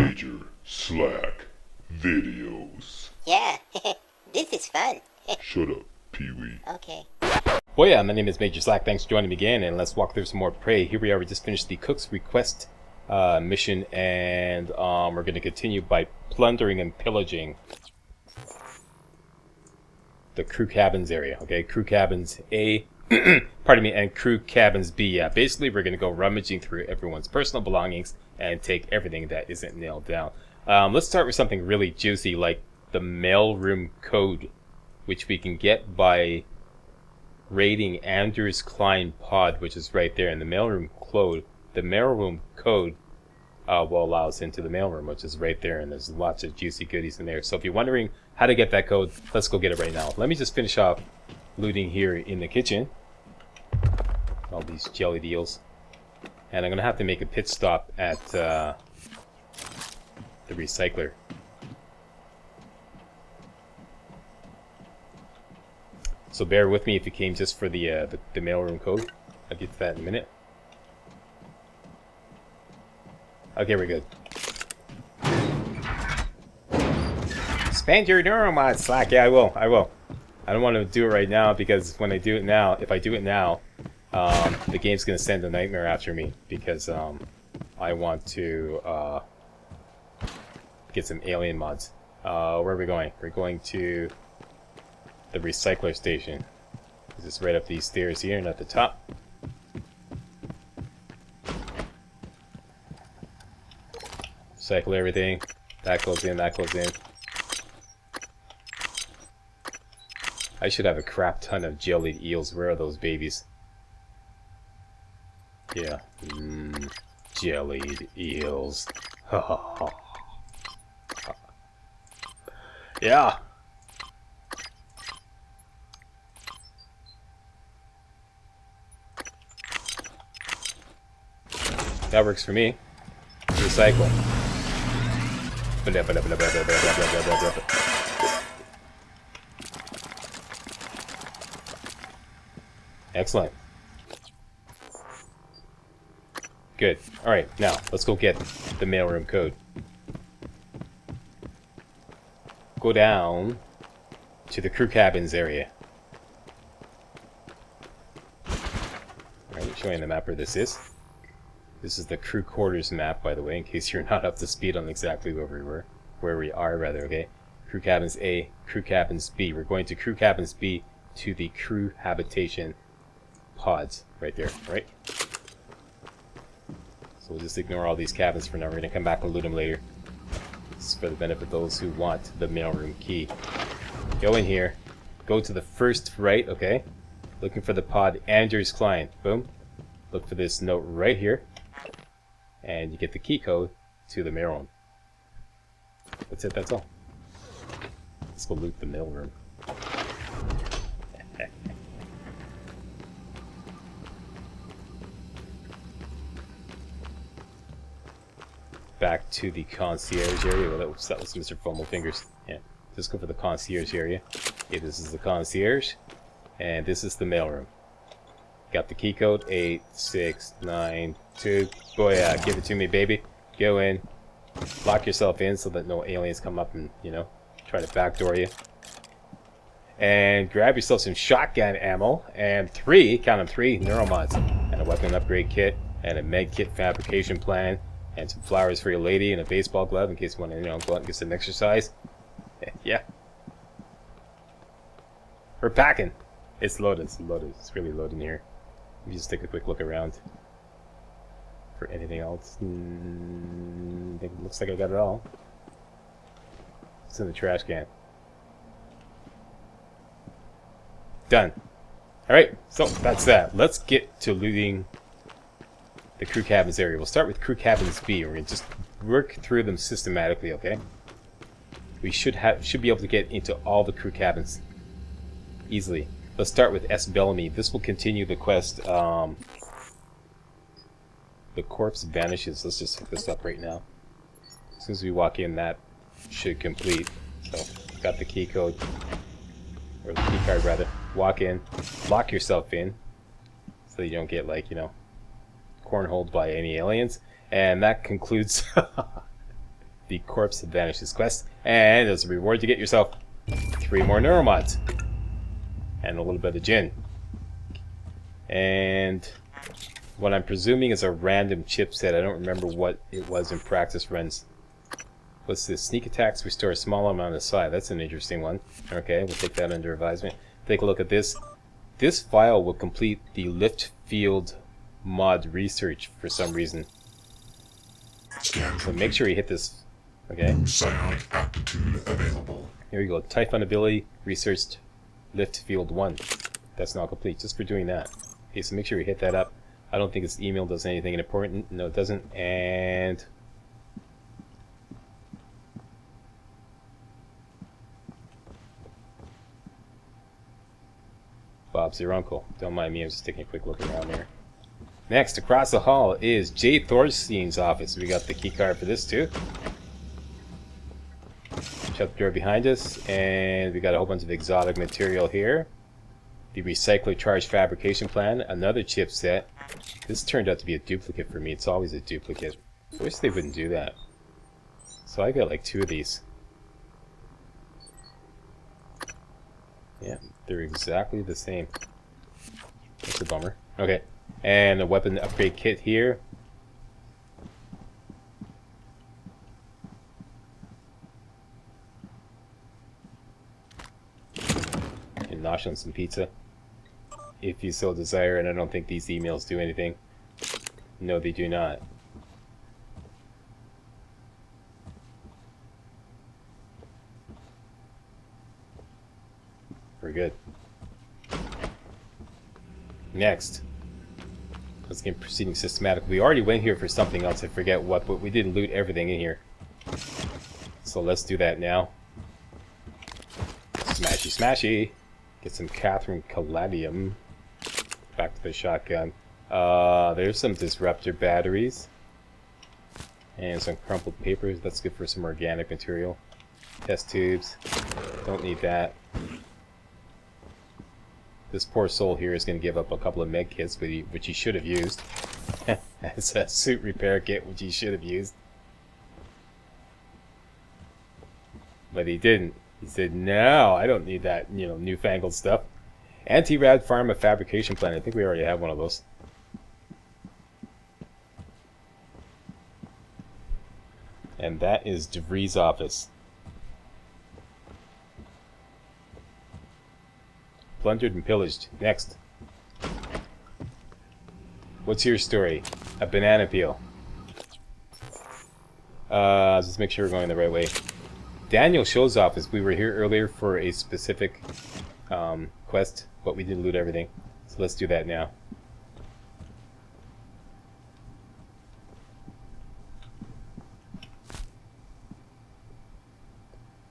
Major Slack Videos. Yeah, this is fun. Shut up, Pee-wee. Okay. Well, yeah, my name is Major Slack. Thanks for joining me again, and let's walk through some more Prey. Here we are. We just finished the Cook's Request mission, and we're going to continue by plundering and pillaging the crew cabins area. Okay, crew cabins A, pardon me, and crew cabins B. Yeah, basically we're going to go rummaging through everyone's personal belongings and take everything that isn't nailed down. Let's start with something really juicy, like the mailroom code, which we can get by raiding Anders Klein pod, which is right there in the mailroom code. The mailroom code will allow us into the mailroom, which is right there, and there's lots of juicy goodies in there. So if you're wondering how to get that code, let's go get it right now. Let me just finish off looting here in the kitchen. All these jelly deals. And I'm going to have to make a pit stop at the recycler. So bear with me if you came just for the mailroom code. I'll get to that in a minute. Okay, we're good. Expand your neuromod, Slack. Yeah, I will. I don't want to do it right now because when I do it now, if I do it now, the game's going to send a nightmare after me because I want to get some alien mods. Where are we going? We're going to the recycler station. Is this right up these stairs here and at the top? Recycle everything. That goes in, that goes in. I should have a crap ton of jellied eels. Where are those babies? Yeah. Jellied eels. Yeah. That works for me. Recycle. Excellent. Good. Alright, now, let's go get the mailroom code. Go down to the crew cabins area. Alright, showing the map where this is. This is the crew quarters map, by the way, in case you're not up to speed on exactly where we are, okay? Crew cabins A, crew cabins B. We're going to crew cabins B to the crew habitation pods, right there, right? So we'll just ignore all these cabins for now. We're going to come back and loot them later. This is for the benefit of those who want the mailroom key. Go in here, go to the first right, okay? Looking for the pod Anders Klein. Boom. Look for this note right here. And you get the key code to the mailroom. That's it, that's all. Let's go loot the mailroom. Back to the concierge area. Well, that was Mr. Fomo Fingers. Yeah, just go for the concierge area. Okay, this is the concierge. And this is the mailroom. Got the key code 8692. Boy, yeah, give it to me, baby. Go in, lock yourself in so that no aliens come up and, you know, try to backdoor you. And grab yourself some shotgun ammo and count them, three neuromods, and a weapon upgrade kit, and a med kit fabrication plan, and some flowers for your lady, and a baseball glove in case you want to, you know, go out and get some exercise. Yeah. We're packing. It's loaded. It's loaded. It's really loaded in here. Let me just take a quick look around for anything else. I think it looks like I got it all. It's in the trash can. Done. Alright, so that's that. Let's get to looting the crew cabins area. We'll start with crew cabins B. We're going to just work through them systematically, okay? We should be able to get into all the crew cabins easily. Let's start with S. Bellamy. This will continue the quest. The corpse vanishes. Let's just hook this up right now. As soon as we walk in, that should complete. So, got the key code. Or the key card, rather. Walk in. Lock yourself in. So you don't get, like, you know, cornholed by any aliens. And that concludes the corpse vanishes quest, and as a reward you get yourself 3 more neuromods and a little bit of gin. And what I'm presuming is a random chipset. I don't remember what it was in practice runs. What's this? Sneak attacks restore a small amount of psi. That's an interesting one. Okay, we'll take that under advisement. Take a look at this. This file will complete the lift field mod research for some reason. So make sure you hit this. Okay. Psionic aptitude available. Here we go. Typhon ability researched lift field 1. That's not complete. Just for doing that. Okay, so make sure you hit that up. I don't think this email does anything important. No, it doesn't. And Bob's your uncle. Don't mind me, I'm just taking a quick look around here. Next, across the hall is Jay Thorstein's office. We got the key card for this too. Shut the door behind us, and we got a whole bunch of exotic material here. The recycler charge fabrication plan, another chipset. This turned out to be a duplicate for me. It's always a duplicate. I wish they wouldn't do that. So I got like 2 of these. Yeah, they're exactly the same. That's a bummer. Okay, and a weapon upgrade kit here. And nosh on some pizza, if you so desire, and I don't think these emails do anything. No, they do not. We're good. Next, let's get proceeding systematically. We already went here for something else, I forget what, but we didn't loot everything in here. So let's do that now. Smashy, smashy! Get some Catherine Caladium. Back to the shotgun. There's some disruptor batteries. And some crumpled papers. That's good for some organic material. Test tubes. Don't need that. This poor soul here is going to give up a couple of med kits, which he should have used. As a suit repair kit, which he should have used. But he didn't. He said, no, I don't need that, newfangled stuff. Anti-rad pharma fabrication plan. I think we already have one of those. And that is DeVries' office. Plundered and pillaged. Next. What's your story? A banana peel. Just make sure we're going the right way. Daniel Show's office. We were here earlier for a specific quest, but we didn't loot everything. So let's do that now.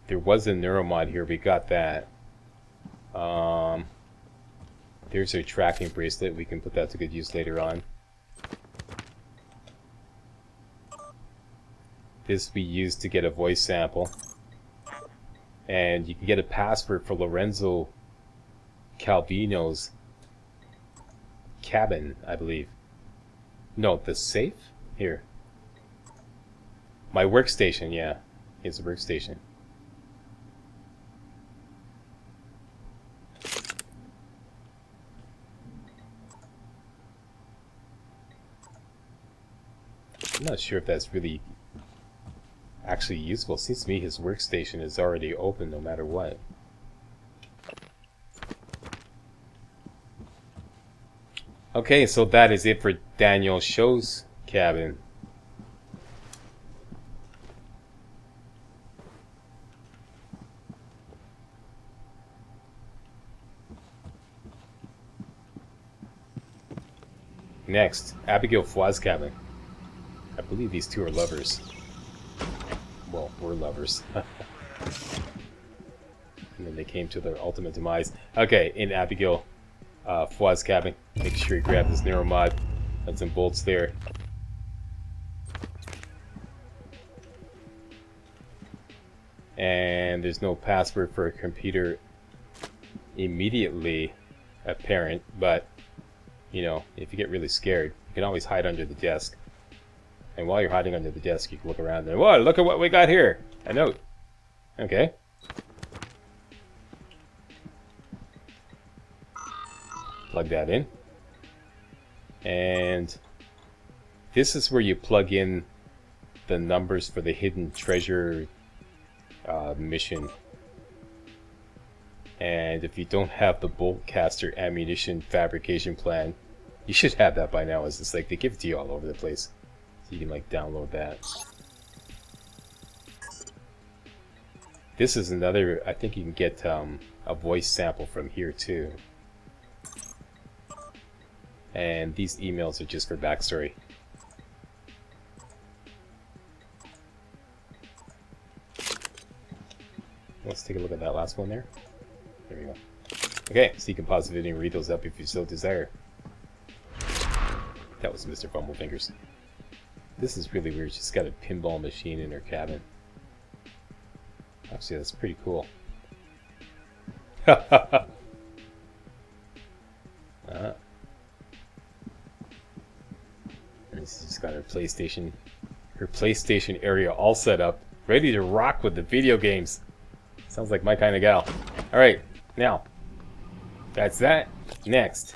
There was a neuromod here. We got that. There's our tracking bracelet. We can put that to good use later on. This we used to get a voice sample. And you can get a password for Lorenzo Calvino's cabin, I believe. No, the safe? Here. My workstation, yeah. It's a workstation. I'm not sure if that's really actually useful. Seems to me his workstation is already open no matter what. Okay, so that is it for Daniel Show's cabin. Next, Abigail Foy's cabin. I believe these two are lovers. Well, we're lovers. And then they came to their ultimate demise. Okay, in Abigail Foy's cabin. Make sure you grab this neuromod. And some bolts there. And there's no password for a computer immediately apparent, but if you get really scared, you can always hide under the desk. And while you're hiding under the desk, you can look around and, whoa, look at what we got here. A note. Okay. Plug that in. And this is where you plug in the numbers for the hidden treasure mission. And if you don't have the bolt caster ammunition fabrication plan, you should have that by now. It's just like they give it to you all over the place. So you can like download that. This is another, I think you can get a voice sample from here too. And these emails are just for backstory. Let's take a look at that last one there. There we go. Okay, so you can pause the video and read those up if you so desire. That was Mr. Fumblefingers. This is really weird. She's got a pinball machine in her cabin. Actually, that's pretty cool. She's got her PlayStation area all set up, ready to rock with the video games. Sounds like my kind of gal. Alright, now, that's that. Next.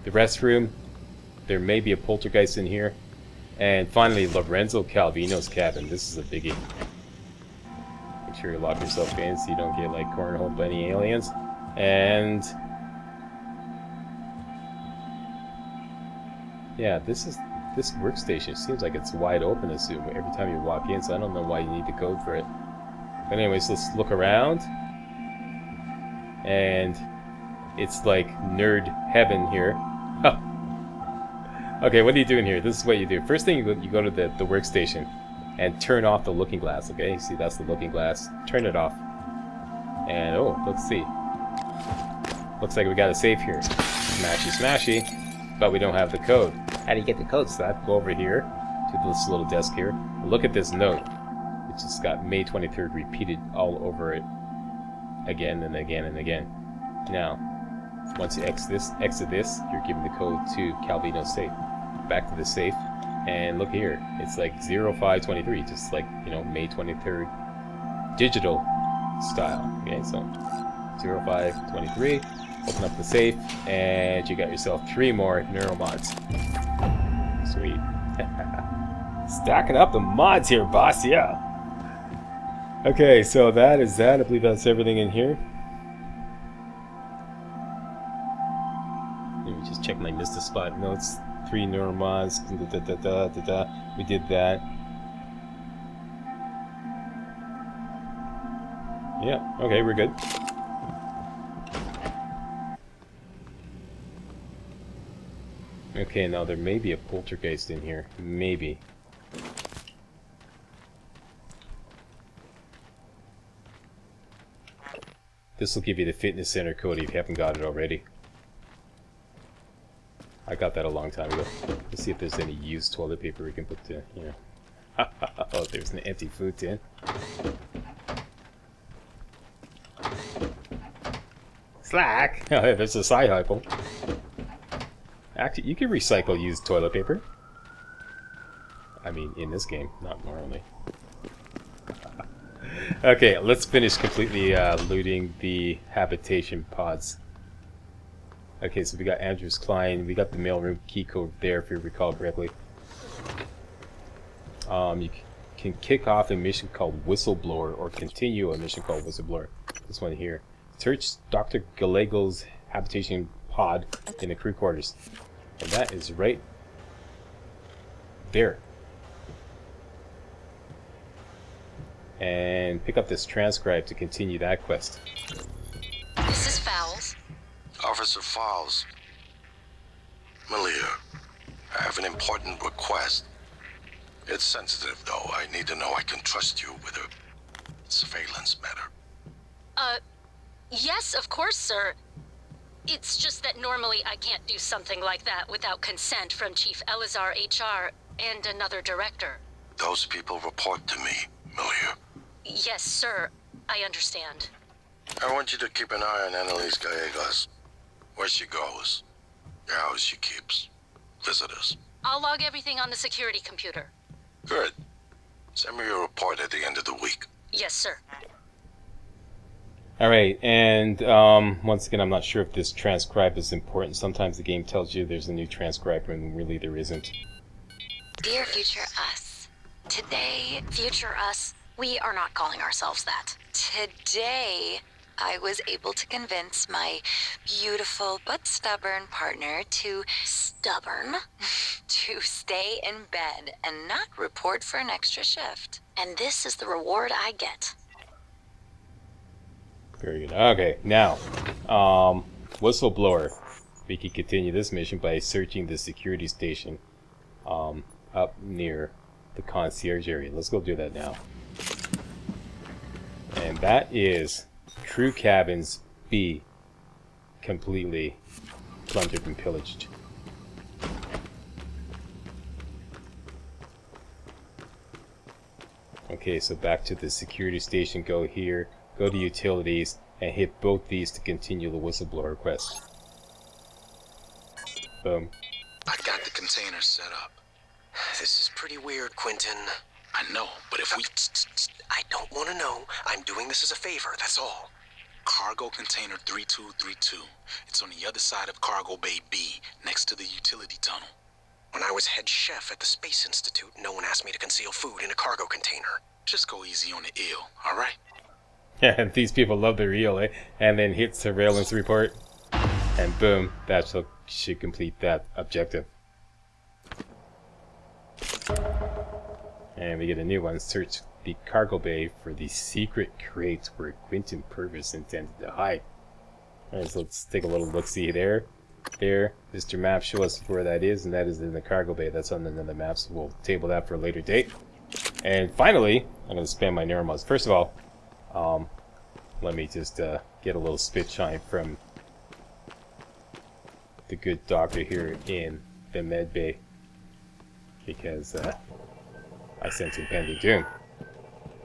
The restroom. There may be a poltergeist in here. And finally, Lorenzo Calvino's cabin. This is a biggie. Make sure you lock yourself in so you don't get like cornholed by any aliens. And yeah, this workstation seems like it's wide open every time you walk in, so I don't know why you need the code for it. But anyways, let's look around. And it's like nerd heaven here. Okay, what are you doing here? This is what you do. First thing, you go to the workstation and turn off the looking glass, okay? See, that's the looking glass. Turn it off. And, oh, let's see. Looks like we got a safe here. Smashy, smashy. But we don't have the code. How do you get the code? So I have to go over here to this little desk here. Look at this note. It's just got May 23rd repeated all over it. Again and again and again. Now, once you exit this, you're given the code to Calvino's safe. Back to the safe, and look here. It's like 0523, just like, you know, May 23rd digital style. Okay, so 0523. Open up the safe, and you got yourself 3 more neuromods. Sweet. Stacking up the mods here, boss. Yeah. Okay, so that is that. I believe that's everything in here. Let me just check my Mr. Spot notes. 3 neuromods. We did that. Yeah, okay, we're good. Okay, now there may be a poltergeist in here. Maybe. This will give you the fitness center code if you haven't got it already. I got that a long time ago. Let's see if there's any used toilet paper we can put to, you know. Oh, there's an empty food tin. Slack! Oh, yeah, there's a side hypo. Actually, you can recycle used toilet paper. I mean, in this game, not normally. Okay, let's finish completely looting the habitation pods. Okay, so we got Andrew's Klein, we got the mailroom key code there, if you recall correctly. You can kick off a mission called Whistleblower, or continue a mission called Whistleblower. This one here. Search Dr. Galego's habitation pod in the crew quarters. And that is right there. And pick up this transcribe to continue that quest. This is Fowles. Officer Fowles. Malia, I have an important request. It's sensitive, though. I need to know I can trust you with a surveillance matter. Yes, of course, sir. It's just that normally I can't do something like that without consent from Chief Elazar HR and another director. Those people report to me, Malia. Yes, sir. I understand. I want you to keep an eye on Annalise Gallegos. Where she goes, the house she keeps. visitors. I'll log everything on the security computer. Good. Send me a report at the end of the week. Yes, sir. Alright, and once again, I'm not sure if this transcribe is important. Sometimes the game tells you there's a new transcriber and really there isn't. Dear future us. Today, future us, we are not calling ourselves that. Today, I was able to convince my beautiful but stubborn partner to stay in bed and not report for an extra shift. And this is the reward I get. Very good. Okay, now, whistleblower. We can continue this mission by searching the security station up near the concierge area. Let's go do that now. And that is crew cabins B, completely plundered and pillaged. Okay, so back to the security station. Go here, go to utilities, and hit both these to continue the whistleblower quest. Boom. I got the container set up. This is pretty weird, Quentin. I know, but if we... I don't want to know. I'm doing this as a favor, that's all. Cargo container 3232. It's on the other side of Cargo Bay B, next to the utility tunnel. When I was head chef at the Space Institute, no one asked me to conceal food in a cargo container. Just go easy on the eel, alright? Yeah, these people love their eel, eh? And then hit surveillance report. And boom, that should complete that objective. And we get a new one. Search the cargo bay for the secret crates where Quentin Purvis intended to hide. Alright, so let's take a little look-see there. There, Mr. Map, show us where that is, and that is in the cargo bay. That's on another map, so we'll table that for a later date. And finally, I'm going to spam my neuromods. First of all, let me just get a little spit shine from the good doctor here in the med bay, because I sense impending doom.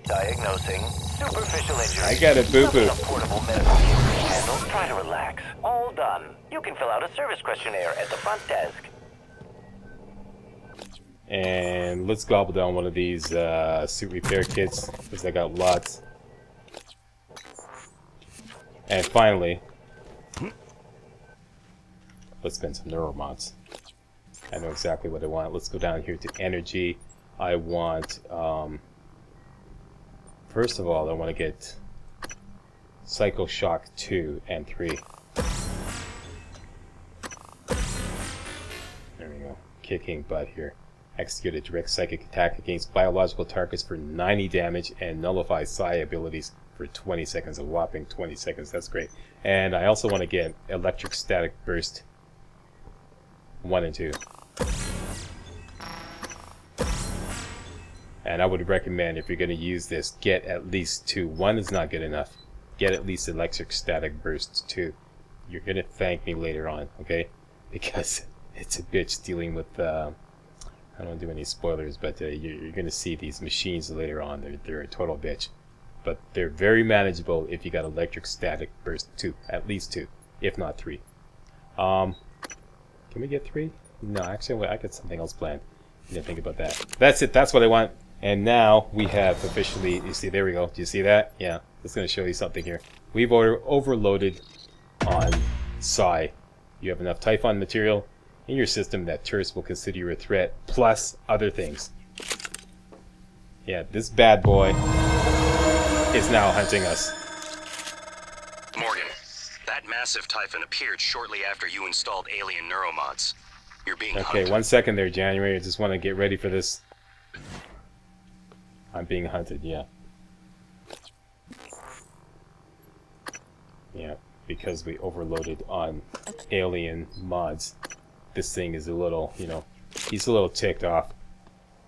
Diagnosing superficial injury. I got a boo-boo. A portable medical kit to handle. Try to relax. All done. You can fill out a service questionnaire at the front desk. And let's gobble down one of these suit repair kits, because I got lots. And finally, let's spend some neuromods. I know exactly what I want. Let's go down here to energy. I want, first of all, I want to get Psycho Shock 2 and 3. There we go. Kicking butt here. Execute a direct psychic attack against biological targets for 90 damage and nullify psi abilities for 20 seconds. A whopping 20 seconds. That's great. And I also want to get Electric Static Burst 1 and 2. And I would recommend, if you're going to use this, get at least 2. 1 is not good enough. Get at least Electric Static Burst 2. You're going to thank me later on, okay? Because it's a bitch dealing with... I don't want to do any spoilers, but you're going to see these machines later on. They're a total bitch. But they're very manageable if you got Electric Static Burst 2. At least 2, if not 3. Can we get 3? No, actually, I got something else planned. I didn't think about that. That's it. That's what I want. And now we have officially... You see, there we go. Do you see that? Yeah. It's going to show you something here. We've overloaded on psi. You have enough Typhon material in your system that tourists will consider you a threat, plus other things. Yeah, this bad boy is now hunting us. Morgan, that massive Typhon appeared shortly after you installed alien neuromods. You're being Okay, hunted. 1 second there, January. I just want to get ready for this. I'm being hunted, yeah. Yeah, because we overloaded on alien mods. This thing is a little, you know, he's a little ticked off.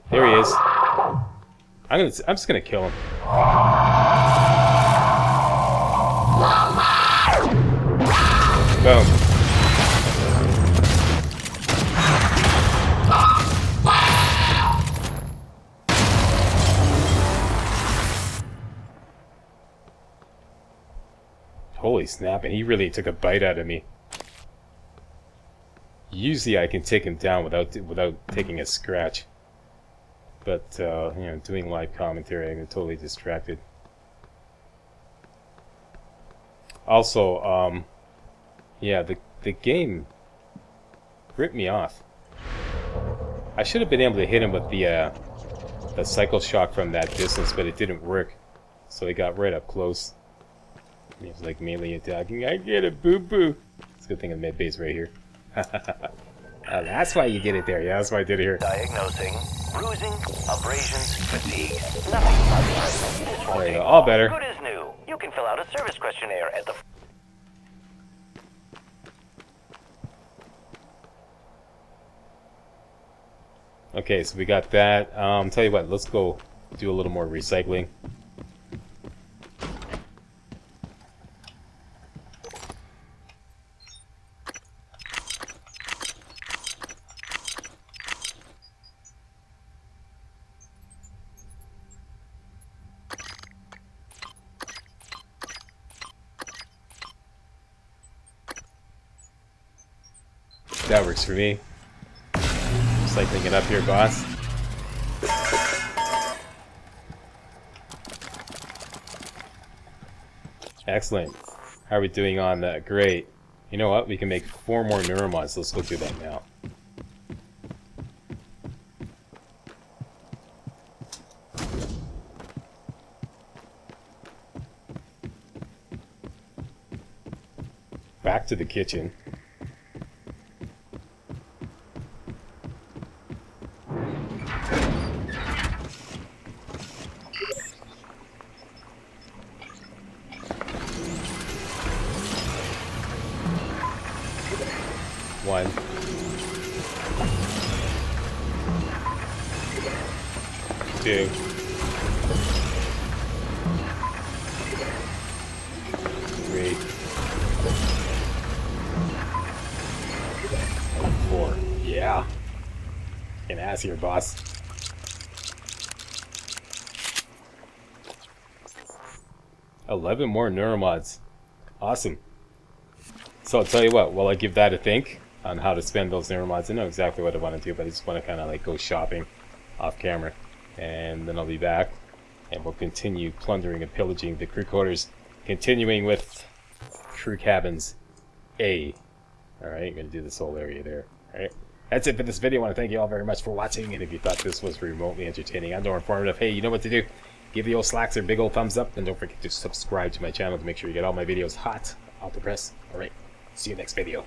There he is. I'm just gonna kill him. Boom. Holy snap, and he really took a bite out of me. Usually I can take him down without taking a scratch. But, you know, doing live commentary, I'm totally distracted. Also, yeah, the game ripped me off. I should have been able to hit him with the cycle shock from that distance, but it didn't work. So he got right up close. He was like melee attacking. I get it, boo-boo. It's a good thing I'm mid-base right here. That's why you get it there. Yeah, that's why I did it here. Diagnosing bruising, abrasions, fatigue. Nothing much. This won't There you take go. All long. better. Good as new. You can fill out a service questionnaire at the... Okay, so we got that. Tell you what, let's go do a little more recycling. That works for me. Cycling it up here, boss. Excellent. How are we doing on that? Great. You know what? We can make 4 more neuromods. Let's go do that now. Back to the kitchen. One. Two. Three. 4. Yeah. Get ass here, boss. $11 more neuromods. Awesome. So I'll tell you what, while I give that a think on how to spend those neuromods, I know exactly what I want to do, but I just want to kind of like go shopping off camera. And then I'll be back, and we'll continue plundering and pillaging the crew quarters, continuing with crew cabins A. Alright, I'm going to do this whole area there. Alright, that's it for this video. I want to thank you all very much for watching, and if you thought this was remotely entertaining and or informative, hey, you know what to do. Give the old slacks a big old thumbs up, and don't forget to subscribe to my channel to make sure you get all my videos hot off the press. Alright, see you next video.